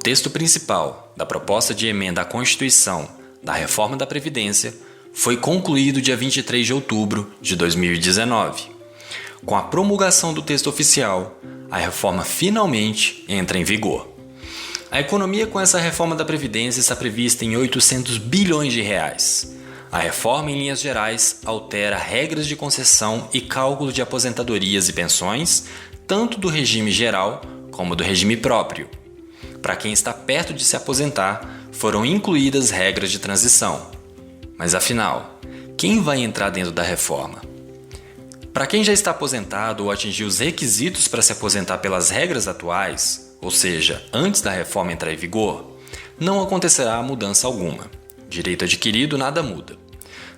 texto principal da proposta de emenda à Constituição da Reforma da Previdência foi concluído dia 23 de outubro de 2019. Com a promulgação do texto oficial, a reforma finalmente entra em vigor. A economia com essa reforma da Previdência está prevista em 800 bilhões de reais. A reforma, em linhas gerais, altera regras de concessão e cálculo de aposentadorias e pensões, tanto do regime geral como do regime próprio. Para quem está perto de se aposentar, foram incluídas regras de transição. Mas afinal, quem vai entrar dentro da reforma? Para quem já está aposentado ou atingiu os requisitos para se aposentar pelas regras atuais, ou seja, antes da reforma entrar em vigor, não acontecerá mudança alguma. Direito adquirido, nada muda.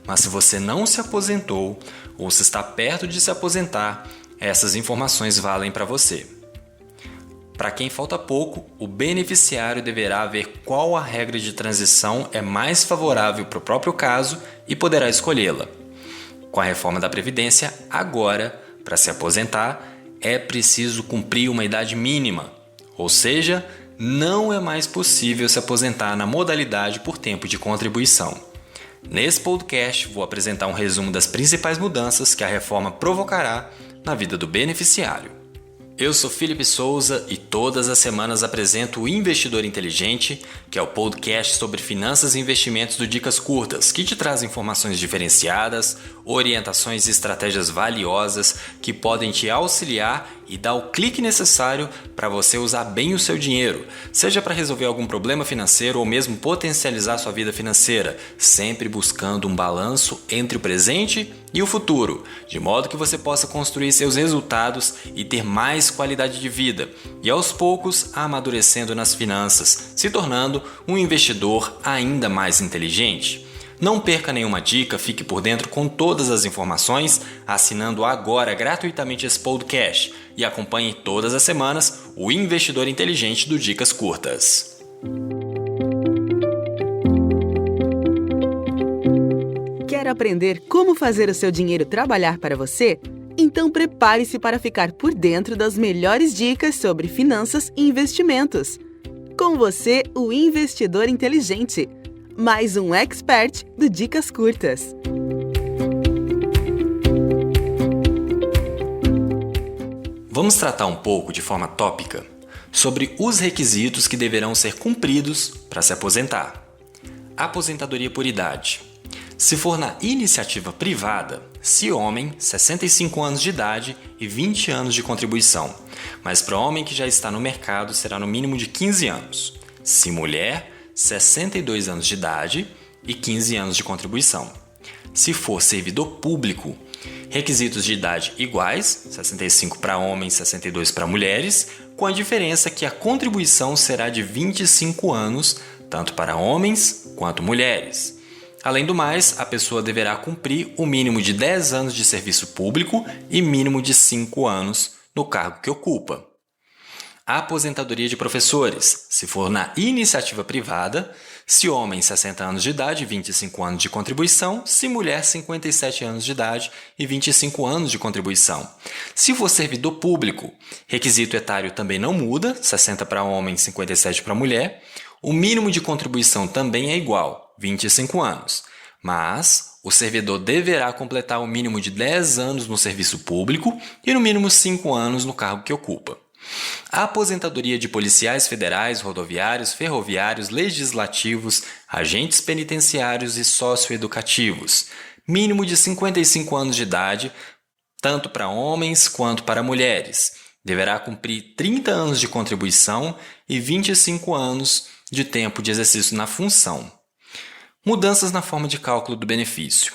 Mas se você não se aposentou ou se está perto de se aposentar, essas informações valem para você. Para quem falta pouco, o beneficiário deverá ver qual a regra de transição é mais favorável para o próprio caso e poderá escolhê-la. Com a reforma da Previdência, agora, para se aposentar, é preciso cumprir uma idade mínima, ou seja, não é mais possível se aposentar na modalidade por tempo de contribuição. Nesse podcast, vou apresentar um resumo das principais mudanças que a reforma provocará na vida do beneficiário. Eu sou Felipe Souza e todas as semanas apresento o Investidor Inteligente, que é o podcast sobre finanças e investimentos do Dicas Curtas, que te traz informações diferenciadas, orientações e estratégias valiosas que podem te auxiliar e dar o clique necessário para você usar bem o seu dinheiro, seja para resolver algum problema financeiro ou mesmo potencializar sua vida financeira, sempre buscando um balanço entre o presente e o futuro, de modo que você possa construir seus resultados e ter mais qualidade de vida, e aos poucos amadurecendo nas finanças, se tornando um investidor ainda mais inteligente. Não perca nenhuma dica, fique por dentro com todas as informações, assinando agora gratuitamente esse podcast e acompanhe todas as semanas o Investidor Inteligente do Dicas Curtas. Quer aprender como fazer o seu dinheiro trabalhar para você? Então prepare-se para ficar por dentro das melhores dicas sobre finanças e investimentos. Com você, o Investidor Inteligente. Mais um expert do Dicas Curtas. Vamos tratar um pouco de forma tópica sobre os requisitos que deverão ser cumpridos para se aposentar. Aposentadoria por idade. Se for na iniciativa privada, se homem, 65 anos de idade e 20 anos de contribuição, mas para homem que já está no mercado será no mínimo de 15 anos. Se mulher, 62 anos de idade e 15 anos de contribuição. Se for servidor público, requisitos de idade iguais, 65 para homens, 62 para mulheres, com a diferença que a contribuição será de 25 anos, tanto para homens quanto mulheres. Além do mais, a pessoa deverá cumprir o mínimo de 10 anos de serviço público e mínimo de 5 anos no cargo que ocupa. A aposentadoria de professores, se for na iniciativa privada, se homem 60 anos de idade e 25 anos de contribuição, se mulher 57 anos de idade e 25 anos de contribuição. Se for servidor público, requisito etário também não muda, 60 para homem, 57 para mulher. O mínimo de contribuição também é igual, 25 anos, mas o servidor deverá completar o mínimo de 10 anos no serviço público e no mínimo 5 anos no cargo que ocupa. A aposentadoria de policiais federais, rodoviários, ferroviários, legislativos, agentes penitenciários e socioeducativos. Mínimo de 55 anos de idade, tanto para homens quanto para mulheres. Deverá cumprir 30 anos de contribuição e 25 anos de tempo de exercício na função. Mudanças na forma de cálculo do benefício.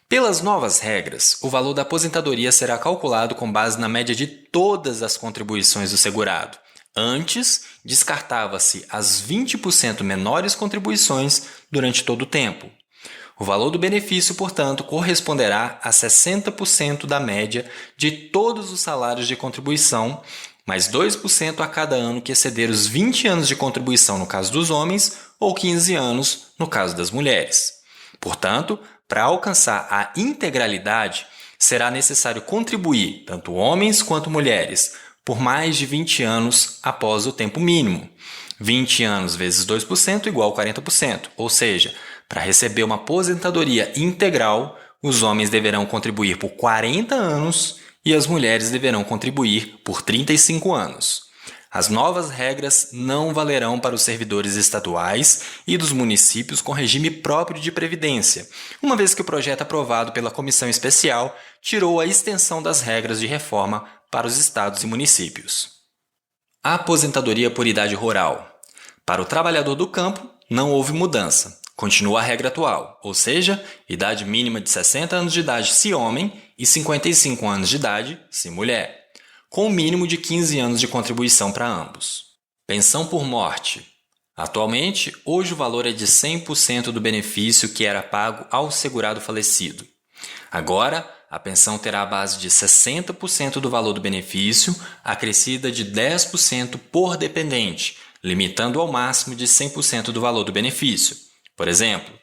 Pelas novas regras, o valor da aposentadoria será calculado com base na média de todas as contribuições do segurado. Antes, descartava-se as 20% menores contribuições durante todo o tempo. O valor do benefício, portanto, corresponderá a 60% da média de todos os salários de contribuição, mais 2% a cada ano que exceder os 20 anos de contribuição no caso dos homens ou 15 anos no caso das mulheres. Portanto, para alcançar a integralidade, será necessário contribuir, tanto homens quanto mulheres, por mais de 20 anos após o tempo mínimo. 20 anos vezes 2% igual a 40%, ou seja, para receber uma aposentadoria integral, os homens deverão contribuir por 40 anos e as mulheres deverão contribuir por 35 anos. As novas regras não valerão para os servidores estaduais e dos municípios com regime próprio de previdência, uma vez que o projeto aprovado pela Comissão Especial tirou a extensão das regras de reforma para os estados e municípios. A aposentadoria por idade rural. Para o trabalhador do campo, não houve mudança. Continua a regra atual, ou seja, idade mínima de 60 anos de idade se homem e 55 anos de idade se mulher, com o mínimo de 15 anos de contribuição para ambos. Pensão por morte. Atualmente, hoje o valor é de 100% do benefício que era pago ao segurado falecido. Agora, a pensão terá a base de 60% do valor do benefício, acrescida de 10% por dependente, limitando ao máximo de 100% do valor do benefício. Por exemplo,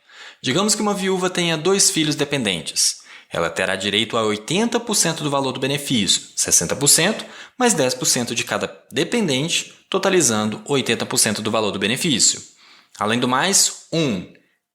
digamos que uma viúva tenha 2 filhos dependentes. Ela terá direito a 80% do valor do benefício, 60%, mais 10% de cada dependente, totalizando 80% do valor do benefício. Além do mais, 1.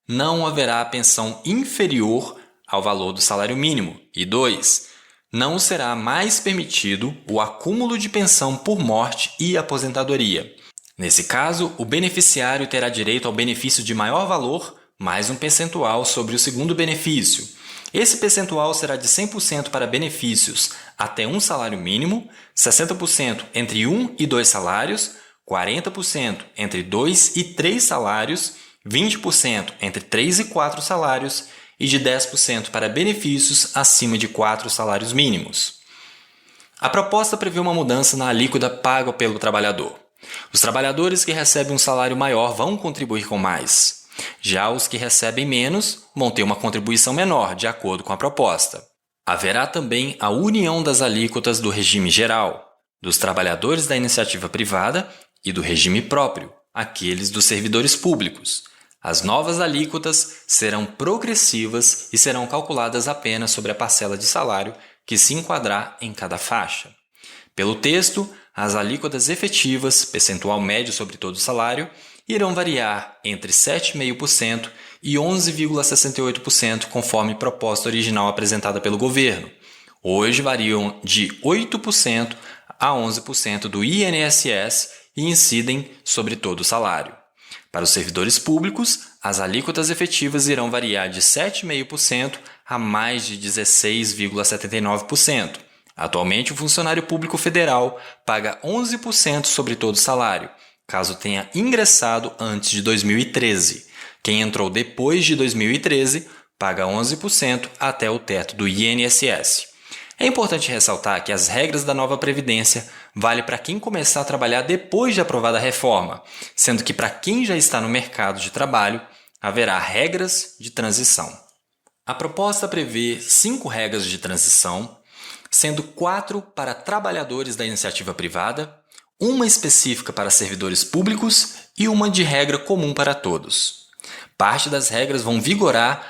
Não haverá pensão inferior ao valor do salário mínimo. E 2. Não será mais permitido o acúmulo de pensão por morte e aposentadoria. Nesse caso, o beneficiário terá direito ao benefício de maior valor, mais um percentual sobre o segundo benefício. Esse percentual será de 100% para benefícios até um salário mínimo, 60% entre 1 e 2 salários, 40% entre 2 e 3 salários, 20% entre 3 e 4 salários e de 10% para benefícios acima de 4 salários mínimos. A proposta prevê uma mudança na alíquota paga pelo trabalhador. Os trabalhadores que recebem um salário maior vão contribuir com mais. Já os que recebem menos vão ter uma contribuição menor, de acordo com a proposta. Haverá também a união das alíquotas do regime geral, dos trabalhadores da iniciativa privada e do regime próprio, aqueles dos servidores públicos. As novas alíquotas serão progressivas e serão calculadas apenas sobre a parcela de salário que se enquadrar em cada faixa. Pelo texto, as alíquotas efetivas, percentual médio sobre todo o salário, irão variar entre 7,5% e 11,68% conforme proposta original apresentada pelo governo. Hoje variam de 8% a 11% do INSS e incidem sobre todo o salário. Para os servidores públicos, as alíquotas efetivas irão variar de 7,5% a mais de 16,79%. Atualmente, o funcionário público federal paga 11% sobre todo o salário, caso tenha ingressado antes de 2013. Quem entrou depois de 2013 paga 11% até o teto do INSS. É importante ressaltar que as regras da nova Previdência valem para quem começar a trabalhar depois de aprovada a reforma, sendo que para quem já está no mercado de trabalho, haverá regras de transição. A proposta prevê 5 regras de transição, sendo 4 para trabalhadores da iniciativa privada, uma específica para servidores públicos e uma de regra comum para todos. Parte das regras vão vigorar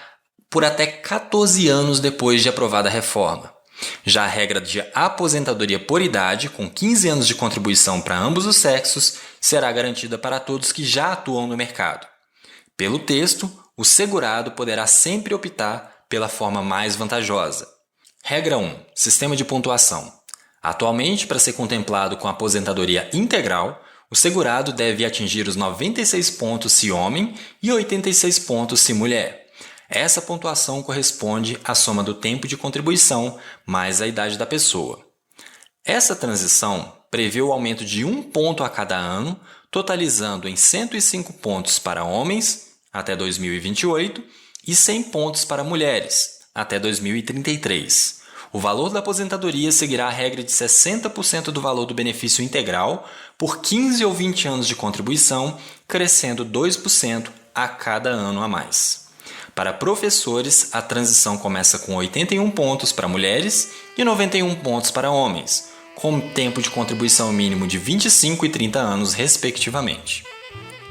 por até 14 anos depois de aprovada a reforma. Já a regra de aposentadoria por idade, com 15 anos de contribuição para ambos os sexos, será garantida para todos que já atuam no mercado. Pelo texto, o segurado poderá sempre optar pela forma mais vantajosa. Regra 1. Sistema de pontuação. Atualmente, para ser contemplado com a aposentadoria integral, o segurado deve atingir os 96 pontos se homem e 86 pontos se mulher. Essa pontuação corresponde à soma do tempo de contribuição mais a idade da pessoa. Essa transição prevê o aumento de 1 ponto a cada ano, totalizando em 105 pontos para homens até 2028 e 100 pontos para mulheres até 2033. O valor da aposentadoria seguirá a regra de 60% do valor do benefício integral por 15 ou 20 anos de contribuição, crescendo 2% a cada ano a mais. Para professores, a transição começa com 81 pontos para mulheres e 91 pontos para homens, com tempo de contribuição mínimo de 25 e 30 anos, respectivamente.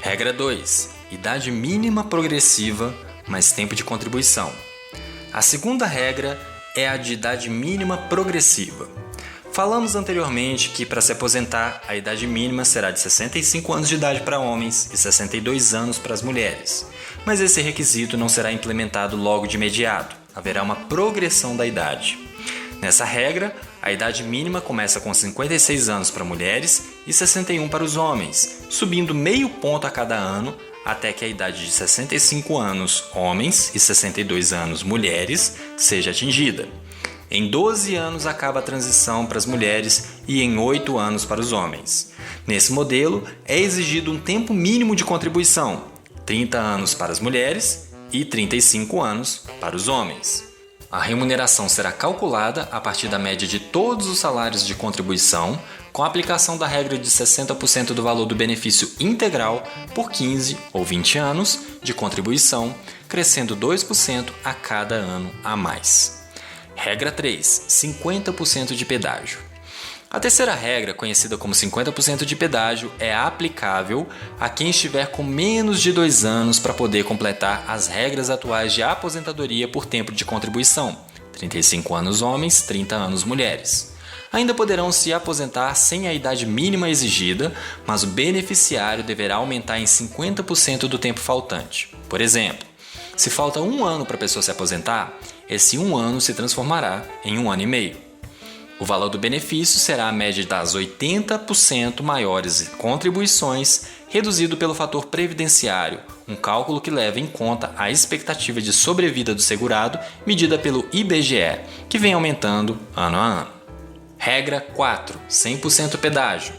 Regra 2. Idade mínima progressiva mais tempo de contribuição. A segunda regra é a de idade mínima progressiva. Falamos anteriormente que para se aposentar, a idade mínima será de 65 anos de idade para homens e 62 anos para as mulheres. Mas esse requisito não será implementado logo de imediato. Haverá uma progressão da idade. Nessa regra, a idade mínima começa com 56 anos para mulheres e 61 para os homens, subindo meio ponto a cada ano até que a idade de 65 anos homens e 62 anos mulheres seja atingida. Em 12 anos acaba a transição para as mulheres e em 8 anos para os homens. Nesse modelo, é exigido um tempo mínimo de contribuição, 30 anos para as mulheres e 35 anos para os homens. A remuneração será calculada a partir da média de todos os salários de contribuição, com a aplicação da regra de 60% do valor do benefício integral por 15 ou 20 anos de contribuição, crescendo 2% a cada ano a mais. Regra 3. 50% de pedágio. A terceira regra, conhecida como 50% de pedágio, é aplicável a quem estiver com menos de 2 anos para poder completar as regras atuais de aposentadoria por tempo de contribuição, 35 anos homens, 30 anos mulheres. Ainda poderão se aposentar sem a idade mínima exigida, mas o beneficiário deverá aumentar em 50% do tempo faltante. Por exemplo, se falta 1 ano para a pessoa se aposentar, esse 1 ano se transformará em 1 ano e meio. O valor do benefício será a média das 80% maiores contribuições, reduzido pelo fator previdenciário, um cálculo que leva em conta a expectativa de sobrevida do segurado medida pelo IBGE, que vem aumentando ano a ano. Regra 4. 100% pedágio.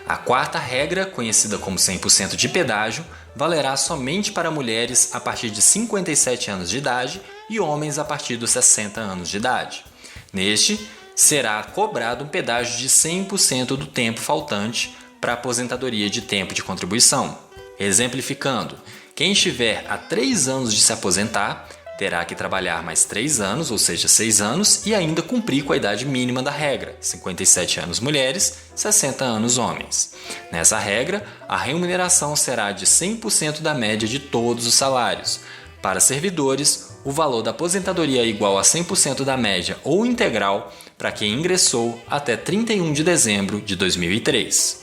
A quarta regra, conhecida como 100% de pedágio, valerá somente para mulheres a partir de 57 anos de idade e homens a partir dos 60 anos de idade. Neste, será cobrado um pedágio de 100% do tempo faltante para a aposentadoria de tempo de contribuição. Exemplificando, quem estiver a 3 anos de se aposentar, terá que trabalhar mais 3 anos, ou seja, 6 anos, e ainda cumprir com a idade mínima da regra, 57 anos mulheres, 60 anos homens. Nessa regra, a remuneração será de 100% da média de todos os salários. Para servidores, o valor da aposentadoria é igual a 100% da média ou integral para quem ingressou até 31 de dezembro de 2003.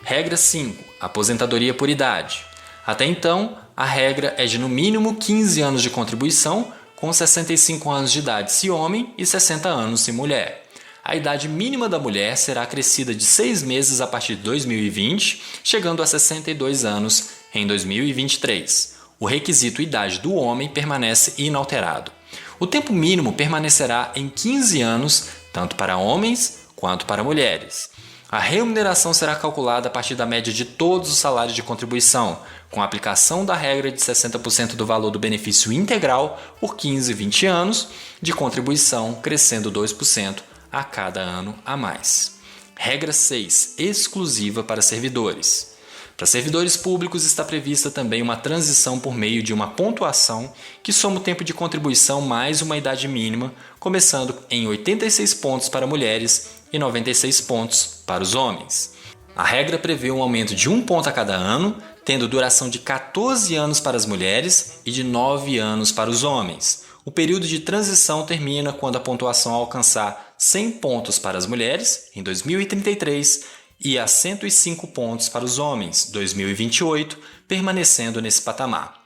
Regra 5. Aposentadoria por idade. Até então, a regra é de no mínimo 15 anos de contribuição, com 65 anos de idade se homem e 60 anos se mulher. A idade mínima da mulher será acrescida de 6 meses a partir de 2020, chegando a 62 anos em 2023. O requisito idade do homem permanece inalterado. O tempo mínimo permanecerá em 15 anos, tanto para homens quanto para mulheres. A remuneração será calculada a partir da média de todos os salários de contribuição, com a aplicação da regra de 60% do valor do benefício integral por 15 e 20 anos de contribuição, crescendo 2% a cada ano a mais. Regra 6. Exclusiva para servidores. Para servidores públicos está prevista também uma transição por meio de uma pontuação que soma o tempo de contribuição mais uma idade mínima, começando em 86 pontos para mulheres e 96 pontos para os homens. A regra prevê um aumento de 1 ponto a cada ano, tendo duração de 14 anos para as mulheres e de 9 anos para os homens. O período de transição termina quando a pontuação alcançar 100 pontos para as mulheres, em 2033, e a 105 pontos para os homens, 2028, permanecendo nesse patamar.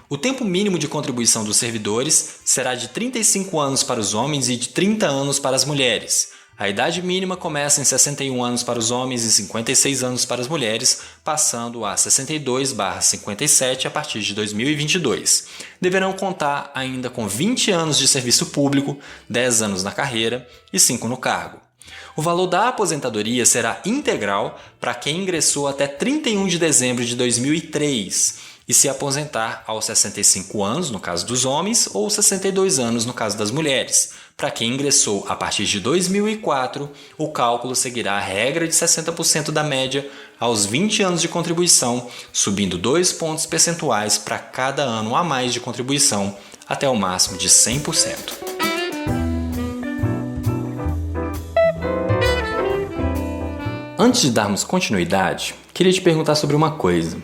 O tempo mínimo de contribuição dos servidores será de 35 anos para os homens e de 30 anos para as mulheres. A idade mínima começa em 61 anos para os homens e 56 anos para as mulheres, passando a 62/57 a partir de 2022. Deverão contar ainda com 20 anos de serviço público, 10 anos na carreira e 5 no cargo. O valor da aposentadoria será integral para quem ingressou até 31 de dezembro de 2003 e se aposentar aos 65 anos, no caso dos homens, ou 62 anos, no caso das mulheres. Para quem ingressou a partir de 2004, o cálculo seguirá a regra de 60% da média aos 20 anos de contribuição, subindo 2 pontos percentuais para cada ano a mais de contribuição, até o máximo de 100%. Antes de darmos continuidade, queria te perguntar sobre uma coisa.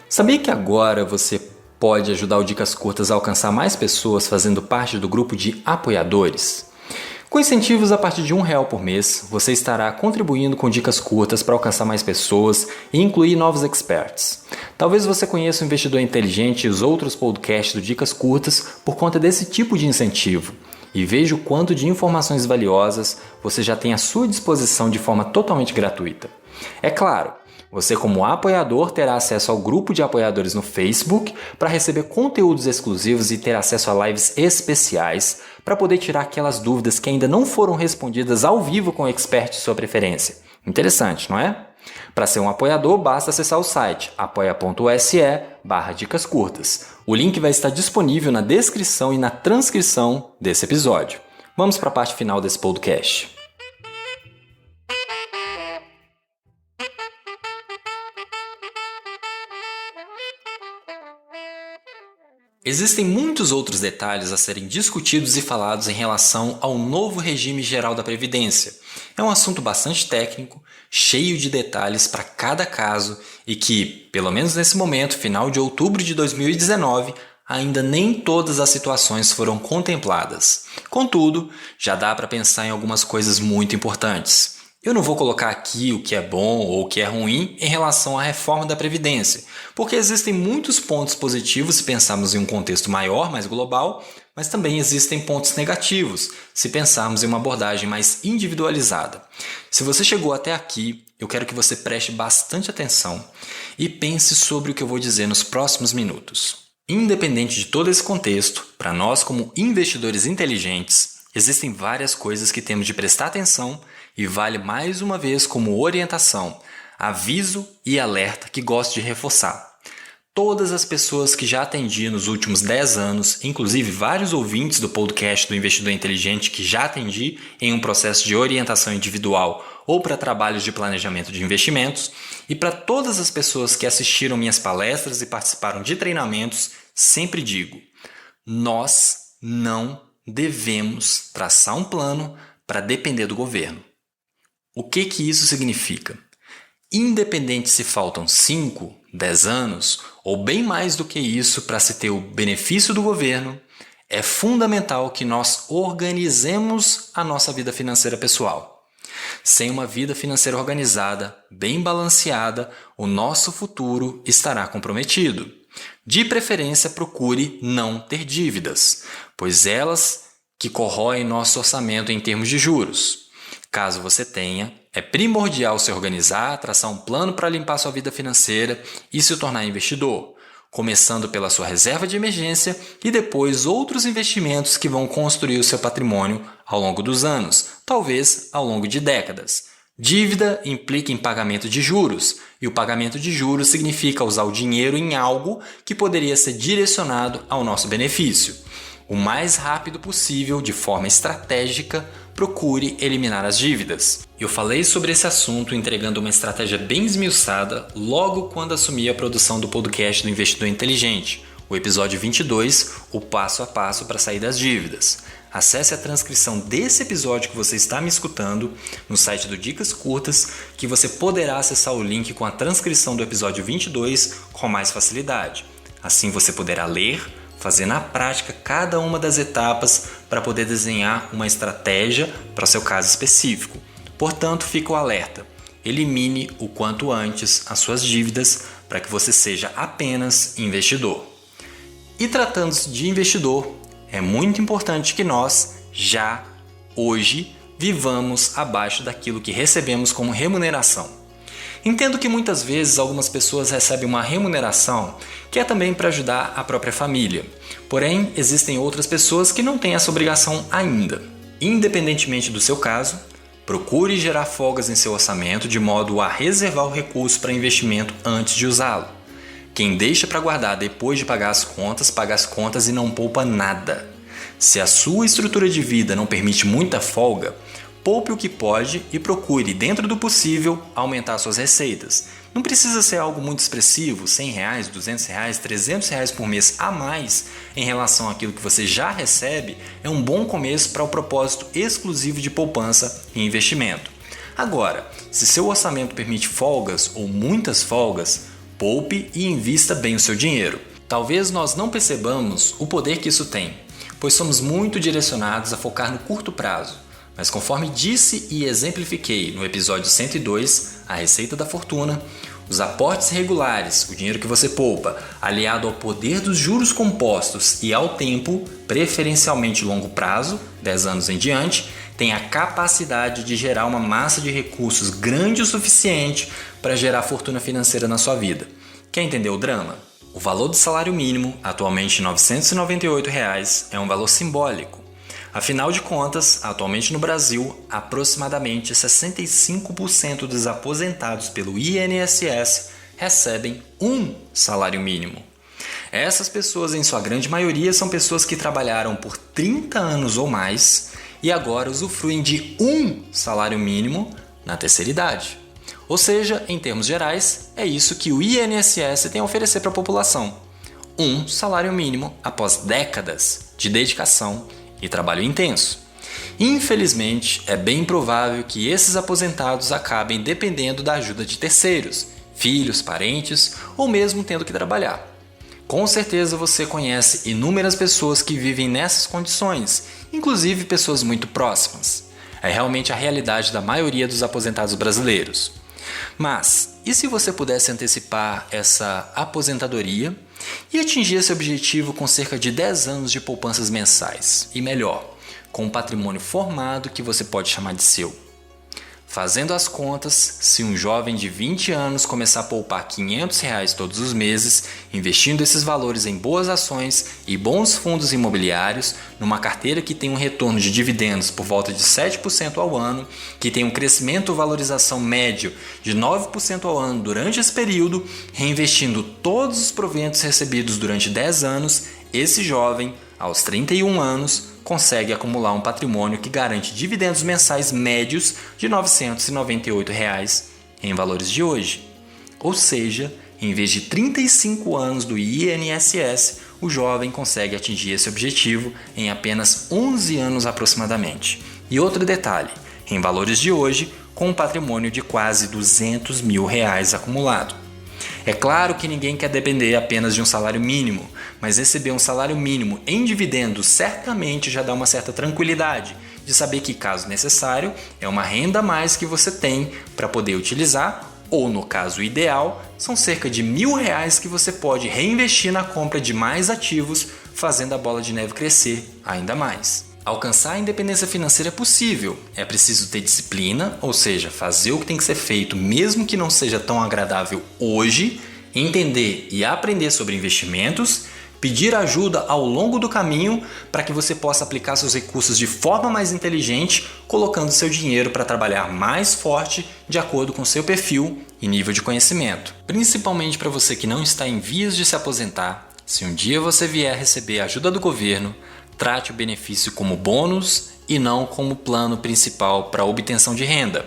Sabia que agora você pode ajudar o Dicas Curtas a alcançar mais pessoas fazendo parte do grupo de apoiadores? Com incentivos a partir de R$1 por mês, você estará contribuindo com dicas curtas para alcançar mais pessoas e incluir novos experts. Talvez você conheça o Investidor Inteligente e os outros podcasts do Dicas Curtas por conta desse tipo de incentivo. E veja o quanto de informações valiosas você já tem à sua disposição de forma totalmente gratuita. É claro, você como apoiador terá acesso ao grupo de apoiadores no Facebook para receber conteúdos exclusivos e ter acesso a lives especiais para poder tirar aquelas dúvidas que ainda não foram respondidas ao vivo com o expert de sua preferência. Interessante, não é? Para ser um apoiador, basta acessar o site apoia.se/dicas curtas. O link vai estar disponível na descrição e na transcrição desse episódio. Vamos para a parte final desse podcast. Existem muitos outros detalhes a serem discutidos e falados em relação ao novo regime geral da Previdência. É um assunto bastante técnico, cheio de detalhes para cada caso e que, pelo menos nesse momento, final de outubro de 2019, ainda nem todas as situações foram contempladas. Contudo, já dá para pensar em algumas coisas muito importantes. Eu não vou colocar aqui o que é bom ou o que é ruim em relação à reforma da Previdência, porque existem muitos pontos positivos se pensarmos em um contexto maior, mais global, mas também existem pontos negativos se pensarmos em uma abordagem mais individualizada. Se você chegou até aqui, eu quero que você preste bastante atenção e pense sobre o que eu vou dizer nos próximos minutos. Independente de todo esse contexto, para nós como investidores inteligentes, existem várias coisas que temos de prestar atenção e vale mais uma vez como orientação, aviso e alerta que gosto de reforçar. Todas as pessoas que já atendi nos últimos 10 anos, inclusive vários ouvintes do podcast do Investidor Inteligente que já atendi em um processo de orientação individual ou para trabalhos de planejamento de investimentos, e para todas as pessoas que assistiram minhas palestras e participaram de treinamentos, sempre digo, nós não devemos traçar um plano para depender do governo. O que isso significa? Independente se faltam 5, 10 anos ou bem mais do que isso para se ter o benefício do governo, é fundamental que nós organizemos a nossa vida financeira pessoal. Sem uma vida financeira organizada, bem balanceada, o nosso futuro estará comprometido. De preferência, procure não ter dívidas, pois elas que corroem nosso orçamento em termos de juros. Caso você tenha, é primordial se organizar, traçar um plano para limpar sua vida financeira e se tornar investidor, começando pela sua reserva de emergência e depois outros investimentos que vão construir o seu patrimônio ao longo dos anos, talvez ao longo de décadas. Dívida implica em pagamento de juros, e o pagamento de juros significa usar o dinheiro em algo que poderia ser direcionado ao nosso benefício. O mais rápido possível, de forma estratégica, procure eliminar as dívidas. Eu falei sobre esse assunto entregando uma estratégia bem esmiuçada logo quando assumi a produção do podcast do Investidor Inteligente, o episódio 22, o passo a passo para sair das dívidas. Acesse a transcrição desse episódio que você está me escutando no site do Dicas Curtas, que você poderá acessar o link com a transcrição do episódio 22 com mais facilidade. Assim você poderá ler, fazer na prática cada uma das etapas para poder desenhar uma estratégia para o seu caso específico. Portanto, fica o alerta. Elimine o quanto antes as suas dívidas para que você seja apenas investidor. E tratando-se de investidor, é muito importante que nós, já hoje, vivamos abaixo daquilo que recebemos como remuneração. Entendo que muitas vezes algumas pessoas recebem uma remuneração que é também para ajudar a própria família. Porém, existem outras pessoas que não têm essa obrigação ainda. Independentemente do seu caso, procure gerar folgas em seu orçamento de modo a reservar o recurso para investimento antes de usá-lo. Quem deixa para guardar depois de paga as contas e não poupa nada. Se a sua estrutura de vida não permite muita folga, poupe o que pode e procure, dentro do possível, aumentar suas receitas. Não precisa ser algo muito expressivo, R$100, R$200, R$300 por mês a mais em relação àquilo que você já recebe, é um bom começo para o propósito exclusivo de poupança e investimento. Agora, se seu orçamento permite folgas ou muitas folgas, poupe e invista bem o seu dinheiro. Talvez nós não percebamos o poder que isso tem, pois somos muito direcionados a focar no curto prazo. Mas conforme disse e exemplifiquei no episódio 102, A Receita da Fortuna, os aportes regulares, o dinheiro que você poupa, aliado ao poder dos juros compostos e ao tempo, preferencialmente longo prazo, 10 anos em diante, tem a capacidade de gerar uma massa de recursos grande o suficiente para gerar fortuna financeira na sua vida. Quer entender o drama? O valor do salário mínimo, atualmente R$ 998, é um valor simbólico. Afinal de contas, atualmente no Brasil, aproximadamente 65% dos aposentados pelo INSS recebem um salário mínimo. Essas pessoas, em sua grande maioria, são pessoas que trabalharam por 30 anos ou mais e agora usufruem de um salário mínimo na terceira idade. Ou seja, em termos gerais, é isso que o INSS tem a oferecer para a população. Um salário mínimo após décadas de dedicação e trabalho intenso. Infelizmente, é bem provável que esses aposentados acabem dependendo da ajuda de terceiros, filhos, parentes ou mesmo tendo que trabalhar. Com certeza você conhece inúmeras pessoas que vivem nessas condições, inclusive pessoas muito próximas. É realmente a realidade da maioria dos aposentados brasileiros. Mas, e se você pudesse antecipar essa aposentadoria e atingir esse objetivo com cerca de 10 anos de poupanças mensais? E melhor, com um patrimônio formado que você pode chamar de seu. Fazendo as contas, se um jovem de 20 anos começar a poupar R$ 500 todos os meses, investindo esses valores em boas ações e bons fundos imobiliários, numa carteira que tem um retorno de dividendos por volta de 7% ao ano, que tem um crescimento ou valorização médio de 9% ao ano durante esse período, reinvestindo todos os proventos recebidos durante 10 anos, esse jovem, aos 31 anos, consegue acumular um patrimônio que garante dividendos mensais médios de R$ 998 em valores de hoje. Ou seja, em vez de 35 anos do INSS, o jovem consegue atingir esse objetivo em apenas 11 anos aproximadamente. E outro detalhe, em valores de hoje, com um patrimônio de quase R$ 200 mil acumulado. É claro que ninguém quer depender apenas de um salário mínimo, mas receber um salário mínimo em dividendos certamente já dá uma certa tranquilidade de saber que, caso necessário, é uma renda a mais que você tem para poder utilizar, ou no caso ideal, são cerca de R$ 1.000 que você pode reinvestir na compra de mais ativos, fazendo a bola de neve crescer ainda mais. Alcançar a independência financeira é possível, é preciso ter disciplina, ou seja, fazer o que tem que ser feito mesmo que não seja tão agradável hoje, entender e aprender sobre investimentos, pedir ajuda ao longo do caminho para que você possa aplicar seus recursos de forma mais inteligente, colocando seu dinheiro para trabalhar mais forte de acordo com seu perfil e nível de conhecimento. Principalmente para você que não está em vias de se aposentar, se um dia você vier a receber a ajuda do governo, trate o benefício como bônus e não como plano principal para a obtenção de renda.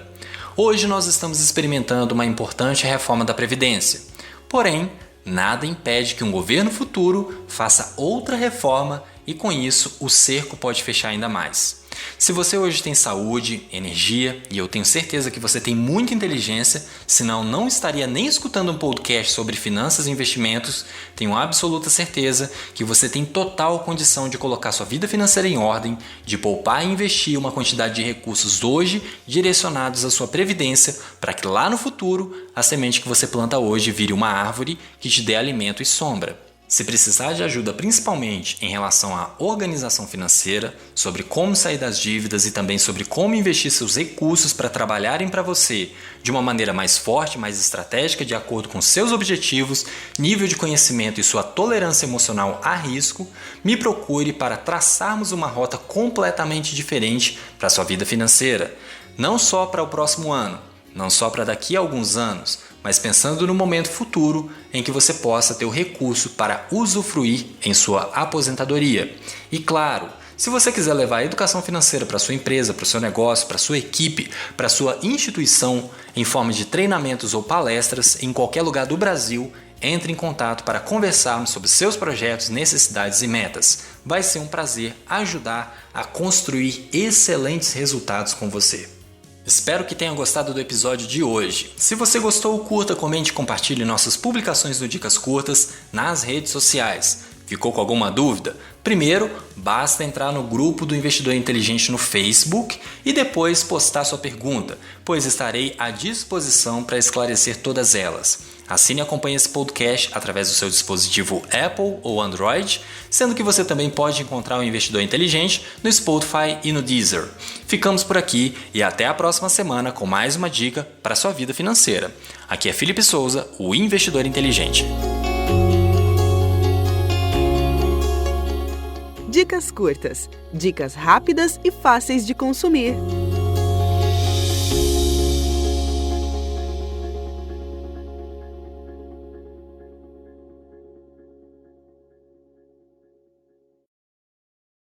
Hoje nós estamos experimentando uma importante reforma da Previdência. Porém, nada impede que um governo futuro faça outra reforma e com isso o cerco pode fechar ainda mais. Se você hoje tem saúde, energia, e eu tenho certeza que você tem muita inteligência, senão não estaria nem escutando um podcast sobre finanças e investimentos, tenho absoluta certeza que você tem total condição de colocar sua vida financeira em ordem, de poupar e investir uma quantidade de recursos hoje direcionados à sua previdência, para que lá no futuro a semente que você planta hoje vire uma árvore que te dê alimento e sombra. Se precisar de ajuda principalmente em relação à organização financeira, sobre como sair das dívidas e também sobre como investir seus recursos para trabalharem para você de uma maneira mais forte, mais estratégica, de acordo com seus objetivos, nível de conhecimento e sua tolerância emocional a risco, me procure para traçarmos uma rota completamente diferente para a sua vida financeira. Não só para o próximo ano, não só para daqui a alguns anos, mas pensando no momento futuro em que você possa ter o recurso para usufruir em sua aposentadoria. E claro, se você quiser levar a educação financeira para sua empresa, para o seu negócio, para sua equipe, para sua instituição, em forma de treinamentos ou palestras em qualquer lugar do Brasil, entre em contato para conversarmos sobre seus projetos, necessidades e metas. Vai ser um prazer ajudar a construir excelentes resultados com você. Espero que tenha gostado do episódio de hoje. Se você gostou, curta, comente e compartilhe nossas publicações do Dicas Curtas nas redes sociais. Ficou com alguma dúvida? Primeiro, basta entrar no grupo do Investidor Inteligente no Facebook e depois postar sua pergunta, pois estarei à disposição para esclarecer todas elas. Assine e acompanhe esse podcast através do seu dispositivo Apple ou Android, sendo que você também pode encontrar o Investidor Inteligente no Spotify e no Deezer. Ficamos por aqui e até a próxima semana com mais uma dica para a sua vida financeira. Aqui é Felipe Souza, o Investidor Inteligente. Dicas curtas, dicas rápidas e fáceis de consumir.